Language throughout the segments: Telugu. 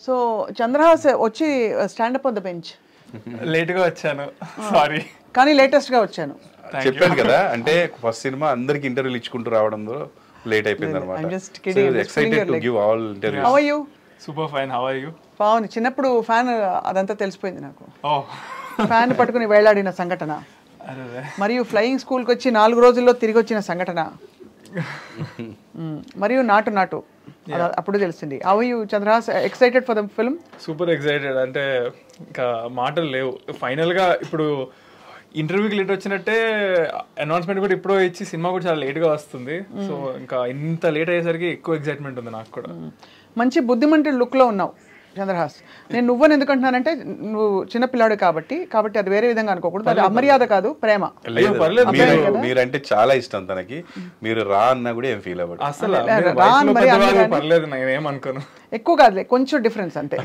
సో చంద్రహాస్ వచ్చి స్టాండప్ ఆన్ ద బెంచ్ లేట్గా వచ్చాను, సారీ. కానీ లేటెస్ట్గా వచ్చాను. చెప్పాను కదా, అంటే ఫస్ట్ సినిమా అందరికి ఇంటర్వ్యూలు ఇచ్చుకుంటూ రావడంలో లేట్ అయిపోయింది అనమాట. Excited to give all interviews. How are you? Super fine, how are you? బాగుంది. చిన్నప్పుడు ఫ్యాన్ అదంతా తెలిసిపోయింది నాకు. ఓ, ఫ్యాన్ పట్టుకుని వేలాడిన సంఘటన, మరియు ఫ్లయింగ్ స్కూల్కి వచ్చి 4 రోజుల్లో తిరిగి వచ్చిన సంఘటన, మరియు నాటు అప్పుడు తెలిసింది. How you Chandrahas? Excited for the film? Super excited, అంటే ఇంకా మాటలు లేవు. ఫైనల్గా ఇప్పుడు ఇంటర్వ్యూకి లేట్ వచ్చినట్టే అనౌన్స్మెంట్ కూడా ఇప్పుడు ఇచ్చి సినిమా కూడా చాలా లేట్గా వస్తుంది. సో ఇంకా ఇంత లేట్ అయ్యేసరికి ఎక్కువ ఎక్సైట్మెంట్ ఉంది నాకు కూడా. మంచి బుద్ధిమంతుడు లుక్లో ఉన్నావు చంద్రహాస్. నేను నువ్వని ఎందుకంటున్నానంటే నువ్వు చిన్నపిల్లాడు కాబట్టి అది వేరే విధంగా అనుకోకూడదు. అది అమర్యాద కాదు, ప్రేమ. మీరంటే చాలా ఇష్టం తనకి. మీరు రా అన్నా కూడా ఏం ఫీల్ అవ్వదు అసలు. పర్లేదు, నేనేమనుకోను. ఎక్కువ కాదులే, కొంచెం డిఫరెన్స్ అంతే.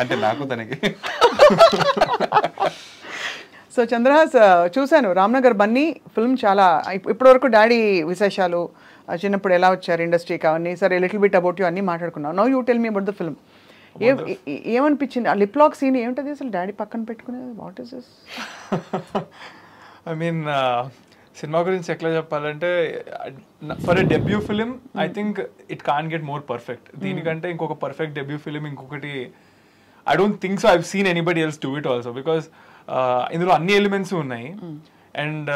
అంటే నాకు తనకి. సో చంద్రహాస్, చూశాను రామ్నగర్ బన్నీ ఫిల్మ్. చాలా ఇప్పటివరకు డాడీ విశేషాలు, చిన్నప్పుడు ఎలా వచ్చారు ఇండస్ట్రీకి, అవన్నీ సరే, లిటిల్ బిట్ అబౌట్ యూ అన్నీ మాట్లాడుకున్నావు. Now you tell me about the film. ఏమనిపించింది ఆ లిప్ లాక్ సీన్? ఏమిటది అసలు డాడీ పక్కన పెట్టుకునేది? What is this? I mean cinema గురించి ఎట్లా చెప్పాలంటే, for a debut film I think it can get more perfect. దీనికంటే ఇంకొక పర్ఫెక్ట్ డెబ్యూ ఫిలిం ఇంకొకటి I don't think so I've seen anybody else do it also. Because ఇందులో అన్ని ఎలిమెంట్స్ ఉన్నాయి. అండ్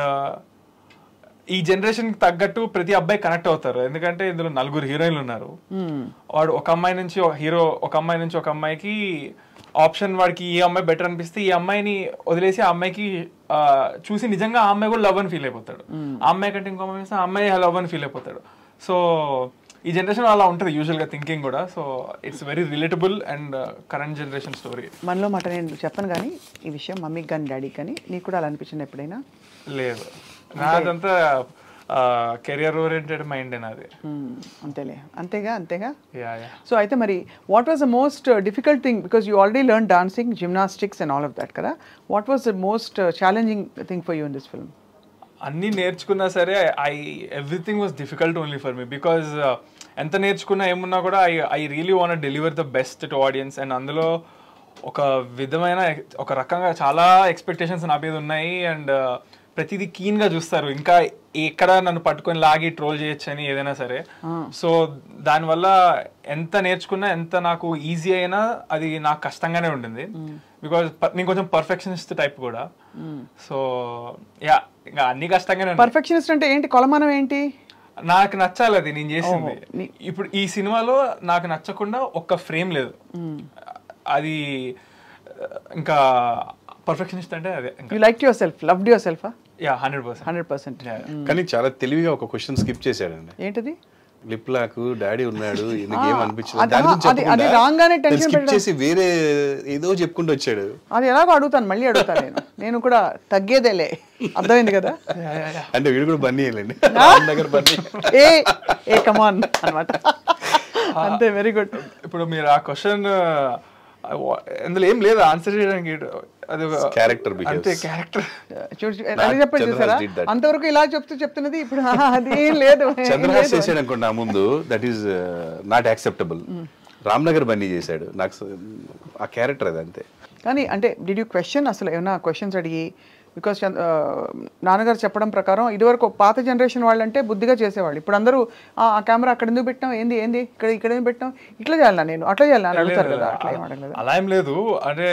ఈ జనరేషన్కి తగ్గట్టు ప్రతి అబ్బాయి కనెక్ట్ అవుతారు. ఎందుకంటే ఇందులో 4 హీరోయిన్లు ఉన్నారు. వాడు ఒక అమ్మాయి నుంచి ఒక హీరో, ఒక అమ్మాయి నుంచి ఒక అమ్మాయికి ఆప్షన్, వాడికి ఈ అమ్మాయి బెటర్ అనిపిస్తే ఈ అమ్మాయిని వదిలేసి ఆ అమ్మాయికి చూసి నిజంగా ఆ అమ్మాయి కూడా లవ్ అని ఫీల్ అయిపోతాడు. ఆ అమ్మాయి కంటే ఇంకో అమ్మాయి ఆ అమ్మాయి లవ్ అని ఫీల్ అయిపోతాడు. సో ఈ జనరేషన్ అలా ఉంటుంది యూజువల్గా థింకింగ్ కూడా. So it's very relatable and current generation story. మనలో మాట నేను చెప్పను కానీ ఈ విషయం మమ్మీకి కానీ డాడీకి కానీ, నీకు కూడా అలా అనిపించింది ఎప్పుడైనా? లేదు, నాదంతా కెరియర్ ఓరియంటెడ్ మైండ్ నాది. అంతేలే, అంతేగా. Yeah. సో అయితే మరి what was the most difficult thing? Because you already learn dancing, gymnastics and all of that కదా. What was the most challenging thing for you in this film? అన్నీ నేర్చుకున్నా సరే everything was difficult only for me. Because ఎంత నేర్చుకున్నా ఏమున్నా కూడా I really want deliver the best to audience. And అందులో ఒక విధమైన ఒక రకంగా చాలా ఎక్స్పెక్టేషన్స్ నా మీద ఉన్నాయి. అండ్ ప్రతిదీ కీన్గా చూస్తారు, ఇంకా ఎక్కడ నన్ను పట్టుకొని లాగి ట్రోల్ చేయొచ్చు అని ఏదైనా సరే. సో దానివల్ల ఎంత నేర్చుకున్నా, ఎంత నాకు ఈజీ అయినా అది నాకు కష్టంగానే ఉండింది. బికాజ్ నేను కొంచెం పర్ఫెక్షనిస్ట్ టైప్ కూడా. సో యా, ఇంకా అన్ని కష్టంగానే. పర్ఫెక్షనిస్ట్ అంటే ఏంటి? కొలమానం ఏంటి? నాకు నచ్చాలి అది నేను చేసింది. ఇప్పుడు ఈ సినిమాలో నాకు నచ్చకుండా ఒక్క ఫ్రేమ్ లేదు. అది ఇంకా పర్ఫెక్షనిస్ట్ అంటే అదే. You liked your self, loved your self? Yeah, 100%. కానీ చాలా తెలివిగా ఒక క్వశ్చన్ స్కిప్ చేశాడండి. ఏంటది? లిప్ లాక్ డాడీ ఉన్నాడు, ఎందుకు ఏమనిపించదు స్కిప్ చేసి వేరే ఏదో చెప్పుకుంటూ వచ్చాడు. అది ఎలాగో అడుగుతాను, మళ్ళీ అడుగుతాను. నేను కూడా తగ్గేదేలే, అర్థమైంది కదా. అంటే వీడు కూడా బన్నీ వెళ్ళండి దగ్గర బన్నీ ఏ కమాన్ అన్నమాట. అంతే, వెరీ గుడ్. ఇప్పుడు మీరు ఆ క్వశ్చన్ అందులో ఏం లేదు ఆన్సర్ చేయడానికి. అది క్యారెక్టర్, అంతే, క్యారెక్టర్. అది చెప్పండి చూసారా, అంతవరకు ఇలా చెప్తున్నది ఇప్పుడు అది లేదు. చంద్రహాస్ చేసాడు అనుకోండి ఆ ముందు, that is not acceptable. Ramnagar Bunny చేశాడు, నాకు ఆ క్యారెక్టర్ అది అంతే. కానీ అంటే డిడ్ యూ క్వశ్చన్, అసలు ఏమైనా క్వశ్చన్స్ అడిగి? బికాస్ నాన్నగారు చెప్పడం ప్రకారం ఇదివరకు పాత జనరేషన్ వాళ్ళు అంటే బుద్ధిగా చేసేవాళ్ళు. ఇప్పుడు అందరూ ఆ కెమెరా అక్కడ ఎందుకు పెట్టాం, ఏంది ఇక్కడ ఎందుకు పెట్టాం, ఇట్లా చేయాలన్నా నేను, అట్లా చేయాలని అడుగుతారు కదా. అలా ఏం లేదు. అంటే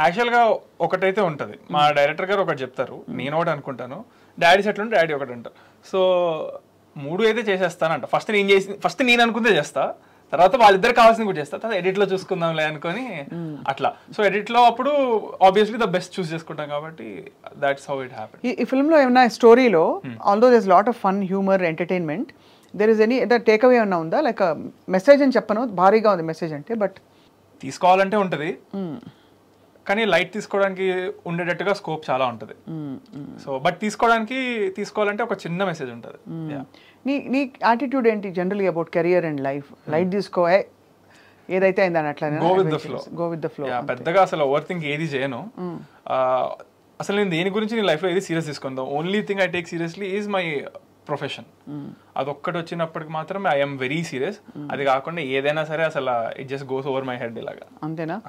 యాక్చువల్గా ఒకటైతే ఉంటుంది, మా డైరెక్టర్ గారు ఒకటి చెప్తారు, నేను ఒకటి అనుకుంటాను, డాడీ సెట్ ఉంటే డాడీ ఒకటి అంటారు. సో 3 అయితే చేసేస్తానంట. ఫస్ట్ నేను అనుకుందే చేస్తా, తర్వాత వాళ్ళిద్దరు కావాల్సింది కూడా చేస్తా, తర్వాత ఎడిట్లో చూసుకుందాంలే అనుకొని అట్లా. సో ఎడిట్లో అప్పుడు ఆబ్వియస్లీ ద బెస్ట్ చూస్ చేసుకుంటాం కాబట్టి దాట్స్ హౌ ఇట్ హ్యాపెన్. ఈ ఫిల్మ్లో ఏమన్నా స్టోరీలో, although there is lot of fun, humour, entertainment, there is any take away ఏమన్నా ఉందా? లైక్ మెసేజ్ అని చెప్పను, భారీగా ఉంది మెసేజ్ అంటే, బట్ తీసుకోవాలంటే ఉంటుంది, కానీ లైట్ తీసుకోవడానికి ఉండేటట్టుగా స్కోప్ చాలా ఉంటుంది. సో బట్ తీసుకోవాలంటే ఒక చిన్న మెసేజ్ ఉంటుంది. నీ యాటిట్యూడ్ ఏంటి generally about career and life? Light తీసుకో, ఏదైతే అయిందని అట్లా గో విత్ ద ఫ్లో. పెద్దగా అసలు ఓవర్ థింక్ ఏది చేయను. అసలు నేను దేని గురించి నీ లైఫ్లో ఏది సీరియస్ తీసుకుందాం. Only thing I take seriously is my profession. అదొక్కటి వచ్చినప్పటికి మాత్రం ఐఎమ్ వెరీ సీరియస్. అది కాకుండా ఏదైనా సరే అసలు it just goes over my head ఇలాగా. అంతేనా?